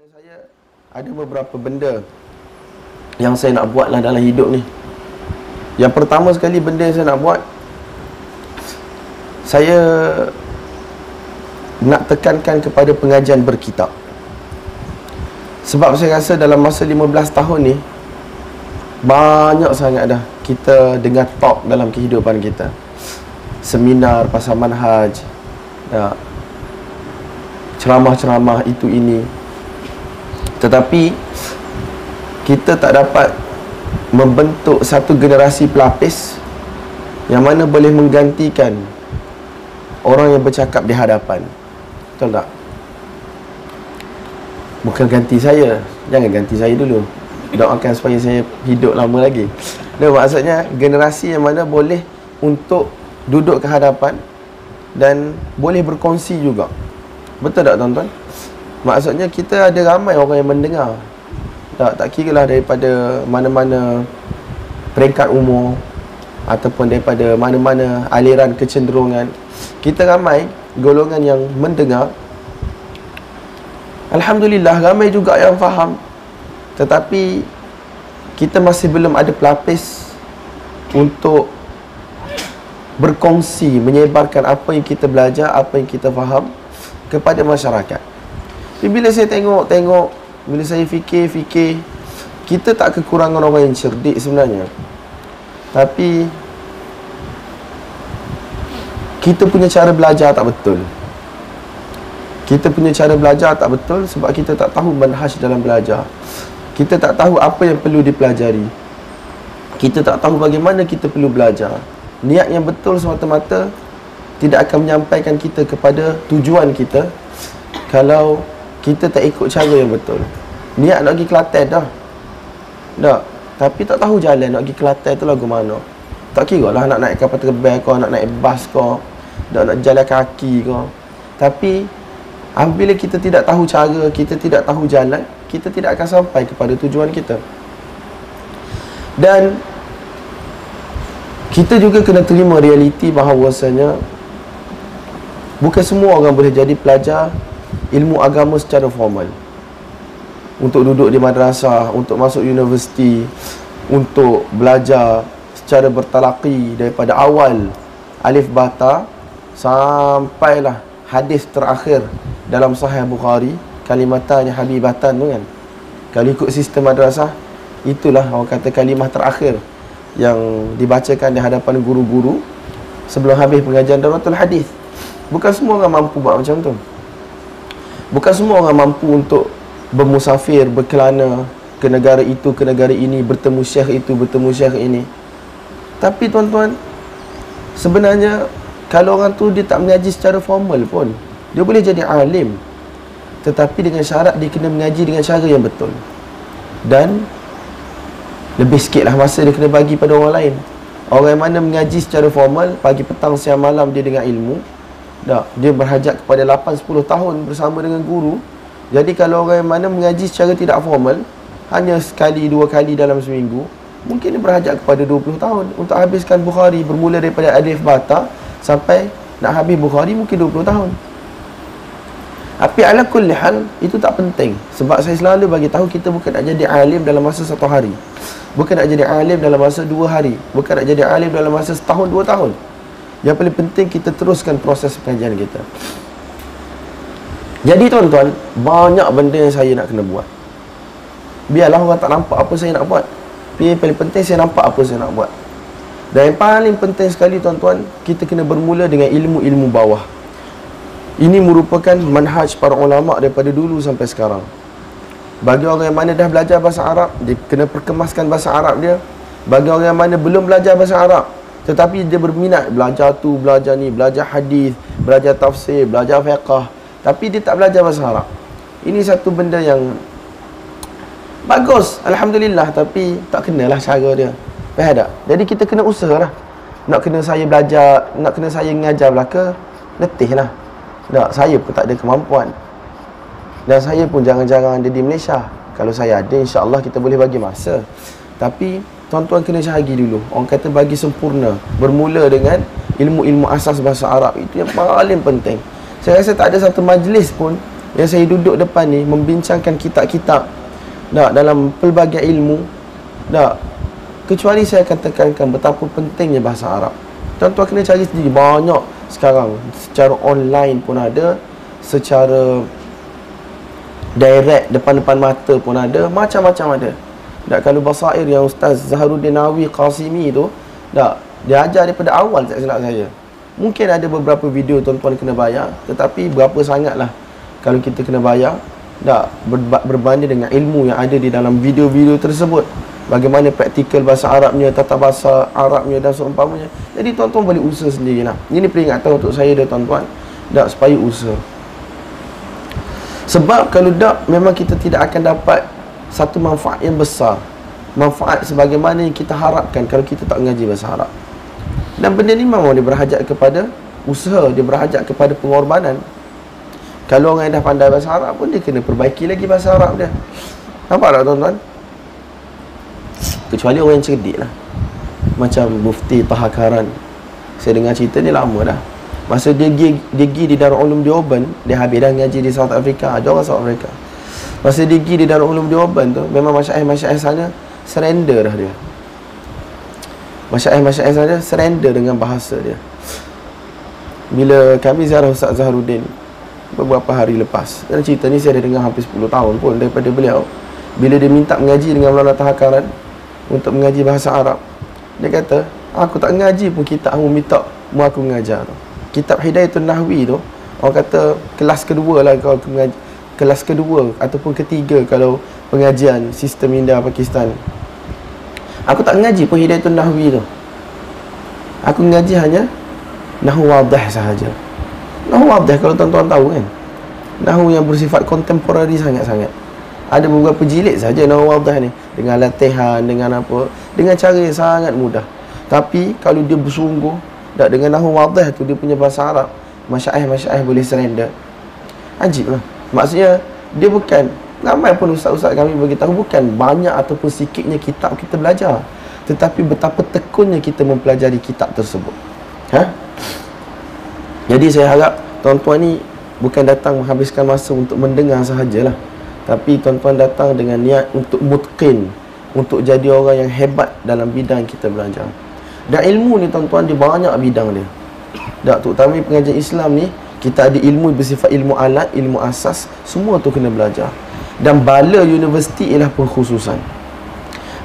Saya ada beberapa benda yang saya nak buat lah dalam hidup ni. Yang pertama sekali benda yang saya nak buat, saya nak tekankan kepada pengajian berkitab. Sebab saya rasa dalam masa 15 tahun ni banyak sangat dah kita dengar talk dalam kehidupan kita. Seminar pasal manhaj, ceramah-ceramah itu ini. Tetapi kita tak dapat membentuk satu generasi pelapis yang mana boleh menggantikan orang yang bercakap di hadapan. Betul tak? Bukan ganti saya. Jangan ganti saya dulu. Doakan supaya saya hidup lama lagi. Maksudnya generasi yang mana boleh untuk duduk ke hadapan dan boleh berkongsi juga. Betul tak tuan-tuan? Maksudnya kita ada ramai orang yang mendengar. Tak kira lah daripada mana-mana peringkat umur ataupun daripada mana-mana aliran kecenderungan. Kita ramai golongan yang mendengar. Alhamdulillah ramai juga yang faham. Tetapi kita masih belum ada pelapis untuk berkongsi, menyebarkan apa yang kita belajar, apa yang kita faham kepada masyarakat. Tapi bila saya tengok, bila saya fikir, kita tak kekurangan orang yang cerdik sebenarnya. Tapi kita punya cara belajar tak betul. Kita punya cara belajar tak betul sebab kita tak tahu manhaj dalam belajar. Kita tak tahu apa yang perlu dipelajari. Kita tak tahu bagaimana kita perlu belajar. Niat yang betul semata-mata tidak akan menyampaikan kita kepada tujuan kita kalau kita tak ikut cara yang betul. Niat nak pergi Kelantan dah. Tak. Tapi tak tahu jalan nak pergi Kelantan tu lagu mana. Tak kira lah nak naik kapal terbang kau, nak naik bas kau, nak jalan kaki kau. Tapi apabila kita tidak tahu cara, kita tidak tahu jalan, kita tidak akan sampai kepada tujuan kita. Dan kita juga kena terima realiti bahawasanya bukan semua orang boleh jadi pelajar ilmu agama secara formal. Untuk duduk di madrasah, untuk masuk universiti, untuk belajar secara bertalaqi daripada awal alif bata sampailah hadis terakhir dalam Sahih Bukhari, kalimatanya habibatan tu kan. Kalau ikut sistem madrasah, itulah orang kata kalimah terakhir yang dibacakan di hadapan guru-guru sebelum habis pengajian Dauratul Hadis. Bukan semua orang mampu buat macam tu. Bukan semua orang mampu untuk bermusafir, berkelana ke negara itu, ke negara ini, bertemu syekh itu, bertemu syekh ini. Tapi tuan-tuan, sebenarnya kalau orang tu dia tak mengaji secara formal pun, dia boleh jadi alim. Tetapi dengan syarat dia kena mengaji dengan cara yang betul. Dan lebih sikitlah masa dia kena bagi pada orang lain. Orang yang mana mengaji secara formal, pagi, petang, siang, malam dia dengan ilmu, dia berhajat kepada 8-10 tahun bersama dengan guru. Jadi kalau orang yang mana mengaji secara tidak formal, hanya sekali, dua kali dalam seminggu, mungkin dia berhajat kepada 20 tahun untuk habiskan Bukhari. Bermula daripada alif bata sampai nak habis Bukhari mungkin 20 tahun. Tapi ala kulli hal, itu tak penting. Sebab saya selalu bagi tahu kita bukan nak jadi alim dalam masa 1 hari. Bukan nak jadi alim dalam masa 2 hari. Bukan nak jadi alim dalam masa setahun, 2 tahun. Yang paling penting kita teruskan proses pengajian kita. Jadi tuan-tuan, banyak benda yang saya nak kena buat. Biarlah orang tak nampak apa saya nak buat. Tapi yang paling penting saya nampak apa saya nak buat. Dan yang paling penting sekali tuan-tuan, kita kena bermula dengan ilmu-ilmu bawah. Ini merupakan manhaj para ulama' daripada dulu sampai sekarang. Bagi orang yang mana dah belajar bahasa Arab, dia kena perkemaskan bahasa Arab dia. Bagi orang yang mana belum belajar bahasa Arab, tetapi dia berminat belajar tu, belajar ni, belajar hadis, belajar tafsir, belajar fiqh, tapi dia tak belajar bahasa Arab. Ini satu benda yang bagus, Alhamdulillah, tapi tak kenalah cara dia. Faham tak? Jadi kita kena usahalah. Nak kena saya belajar, nak kena saya mengajar belaka, letih lah. Tak, saya pun tak ada kemampuan. Dan saya pun jarang-jarang ada di Malaysia. Kalau saya ada, insya-Allah kita boleh bagi masa. Tapi tuan-tuan kena cari dulu. Orang kata bagi sempurna. Bermula dengan ilmu-ilmu asas bahasa Arab. Itu yang paling penting. Saya rasa tak ada satu majlis pun yang saya duduk depan ni membincangkan kitab-kitab dalam pelbagai ilmu, kecuali saya akan tekankan betapa pentingnya bahasa Arab. Tuan-tuan kena cari sendiri, banyak sekarang secara online pun ada, secara direct depan-depan mata pun ada, macam-macam ada. Kalau basair yang Ustaz Zaharuddin Nawawi Qasimi tu, dia ajar daripada awal, tak silap saya. Mungkin ada beberapa video tuan-tuan kena bayar, tetapi berapa sangatlah kalau kita kena bayar, berbanding dengan ilmu yang ada di dalam video-video tersebut. Bagaimana praktikal bahasa Arabnya, tata bahasa Arabnya dan seumpamanya. Jadi tuan-tuan boleh usaha sendirilah. Ini peringatan untuk saya dan tuan-tuan, supaya usaha. Sebab kalau memang kita tidak akan dapat satu manfaat yang besar, manfaat sebagaimana yang kita harapkan kalau kita tak mengaji bahasa Arab. Dan benda ni memang dia berhajat kepada usaha, dia berhajat kepada pengorbanan. Kalau orang yang dah pandai bahasa Arab pun, dia kena perbaiki lagi bahasa Arab dia. Nampak tak tuan-tuan? Kecuali orang yang cerdik lah, macam Mufti Taha Karan. Saya dengar cerita ni lama dah. Masa dia pergi di Darul Ulum Deoban, dia habis dah ngaji di South Africa. Ada orang South Africa. Masa dia pergi di Darul Ulum Deoban tu, memang masyarakat sana surrender dah dia. Masyarakat sana surrender dengan bahasa dia. Bila kami ziarah Ustaz Zaharuddin beberapa hari lepas, dan cerita ni saya dah dengar hampir 10 tahun pun daripada beliau. Bila dia minta mengaji dengan Maulana Taha Karan untuk mengaji bahasa Arab, dia kata, aku tak mengaji pun kitab kamu minta mu aku mengajar tu. Kitab Hidayatul Nahwi tu, orang kata kelas kedua lah kalau mengaji, kelas kedua ataupun ketiga kalau pengajian sistem India Pakistan. Aku tak mengaji pun Hidayatul Nahwi tu. Aku mengaji hanya Nahwu Wadih sahaja. Nahwu Wadih kalau tuan-tuan tahu kan, Nahwu yang bersifat kontemporari sangat-sangat. Ada beberapa jilid saja Nahwu Wadih ni, dengan latihan, dengan apa, dengan cara yang sangat mudah. Tapi kalau dia bersungguh dengan Nahwu Wadih tu, dia punya bahasa Arab, masyarakat boleh surrender. Ajib lah. Maksudnya dia bukan, ramai pun ustaz-ustaz kami beritahu, bukan banyak ataupun sikitnya kitab kita belajar, tetapi betapa tekunnya kita mempelajari kitab tersebut. Jadi saya harap tuan-tuan ni bukan datang menghabiskan masa untuk mendengar sahajalah, tapi tuan-tuan datang dengan niat untuk mutqin, untuk jadi orang yang hebat dalam bidang kita belajar. Dan ilmu ni tuan-tuan, dia banyak bidang dia. Terutama pengajian Islam ni, kita ada ilmu bersifat ilmu alat, ilmu asas, semua tu kena belajar. Dan bala universiti ialah pengkhususan.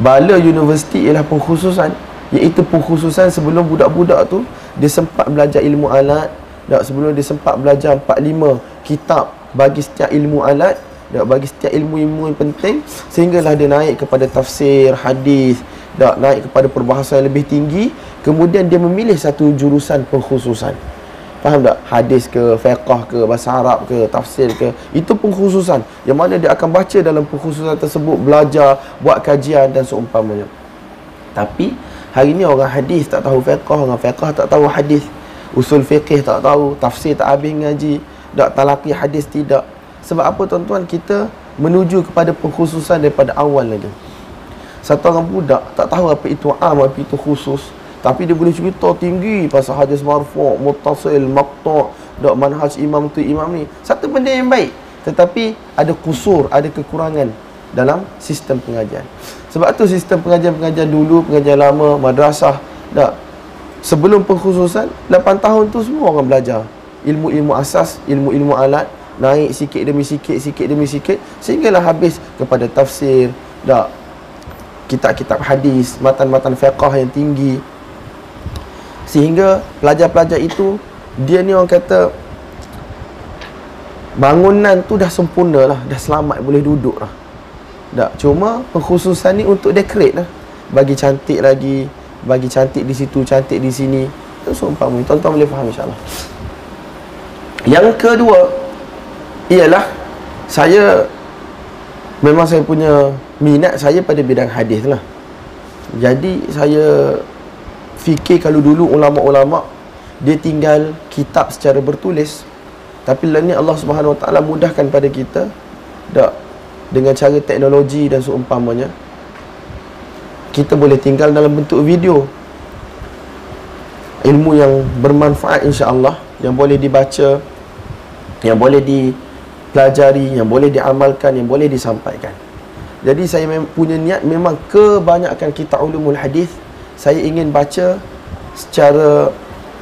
Bala universiti ialah pengkhususan, iaitu pengkhususan sebelum budak-budak tu dia sempat belajar ilmu alat, sebelum dia sempat belajar 4-5 kitab bagi setiap ilmu alat, bagi setiap ilmu-ilmu yang penting, sehinggalah dia naik kepada tafsir, hadis, naik kepada perbahasan yang lebih tinggi. Kemudian dia memilih satu jurusan pengkhususan. Faham tak? Hadis ke, fiqh ke, bahasa Arab ke, tafsir ke, itu pengkhususan yang mana dia akan baca dalam pengkhususan tersebut, belajar, buat kajian dan seumpamanya. Tapi hari ni orang hadis tak tahu fiqh, orang fiqh tak tahu hadis, usul fiqh tak tahu, tafsir tak habis ngaji, talaqi hadis tidak. Sebab apa tuan-tuan? Kita menuju kepada pengkhususan daripada awal lagi. Satu orang budak tak tahu apa itu am, apa itu khusus, tapi dia boleh cerita tinggi pasal hadis marfu', muttasil, maqtu', manhaj imam tu imam ni. Satu benda yang baik, tetapi ada kusur, ada kekurangan dalam sistem pengajian. Sebab tu sistem pengajian-pengajian dulu, pengajian lama, madrasah, sebelum pengkhususan 8 tahun tu semua orang belajar ilmu-ilmu asas, ilmu-ilmu alat, naik sikit demi sikit, sikit demi sikit, sehinggalah habis kepada tafsir, kitab-kitab hadis, matan-matan fiqh yang tinggi. Sehingga pelajar-pelajar itu, dia ni orang kata bangunan tu dah sempurna lah, dah selamat, boleh duduk lah. Cuma pengkhususan ni untuk decorate lah, bagi cantik lagi, bagi cantik di situ, cantik di sini. Itu seumpama, tuan-tuan boleh faham insyaAllah. Yang kedua ialah, memang saya punya minat saya pada bidang hadis lah. Jadi saya fikir kalau dulu ulama-ulama dia tinggal kitab secara bertulis, tapi lah ni Allah Subhanahu Wa Taala mudahkan pada kita dengan cara teknologi dan seumpamanya, kita boleh tinggal dalam bentuk video, ilmu yang bermanfaat insya-Allah, yang boleh dibaca, yang boleh pelajari, yang boleh diamalkan, yang boleh disampaikan. Jadi saya punya niat memang kebanyakan kitab ulumul hadis saya ingin baca secara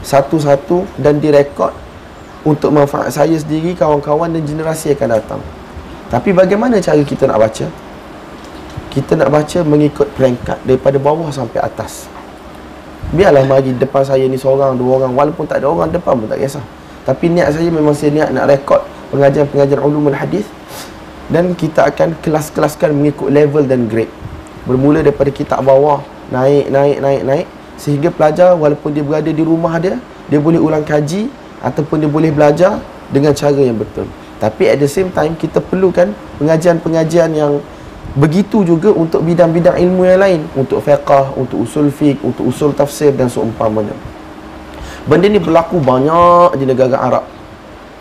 satu-satu dan direkod untuk manfaat saya sendiri, kawan-kawan dan generasi akan datang. Tapi bagaimana cara kita nak baca? Kita nak baca mengikut peringkat daripada bawah sampai atas. Biarlah mari depan saya ni seorang, dua orang, walaupun tak ada orang depan pun tak kisah. Tapi niat saya memang saya niat nak rekod pengajian-pengajian ulumul hadis, dan kita akan kelas-kelaskan mengikut level dan grade. Bermula daripada kitab bawah, naik, sehingga pelajar walaupun dia berada di rumah dia boleh ulang kaji ataupun dia boleh belajar dengan cara yang betul. Tapi at the same time kita perlukan pengajian-pengajian yang begitu juga untuk bidang-bidang ilmu yang lain, untuk fiqh, untuk usul fiqh, untuk usul tafsir dan seumpamanya. Benda ni berlaku banyak di negara Arab,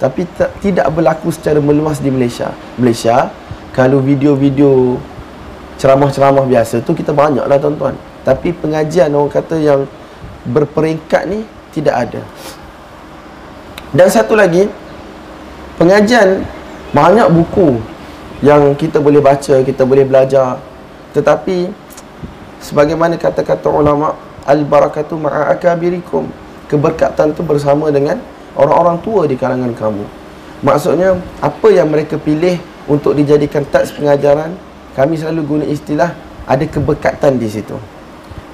tapi tidak berlaku secara meluas di Malaysia. Malaysia, kalau video-video ceramah-ceramah biasa tu kita banyak lah tuan-tuan. Tapi pengajian orang kata yang berperingkat ni tidak ada. Dan satu lagi, pengajian banyak buku yang kita boleh baca, kita boleh belajar. Tetapi sebagaimana kata-kata ulama, al-barakatu ma'a akabirikum, keberkatan tu bersama dengan orang-orang tua di kalangan kamu. Maksudnya apa yang mereka pilih untuk dijadikan teks pengajaran, kami selalu guna istilah ada keberkatan di situ.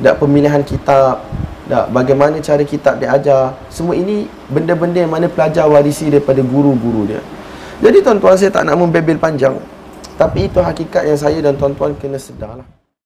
Tak pemilihan kitab, tak bagaimana cara kitab diajar, semua ini benda-benda yang mana pelajar warisi daripada guru-guru dia. Jadi tuan-tuan, saya tak nak membebel panjang, tapi itu hakikat yang saya dan tuan-tuan kena sedarlah.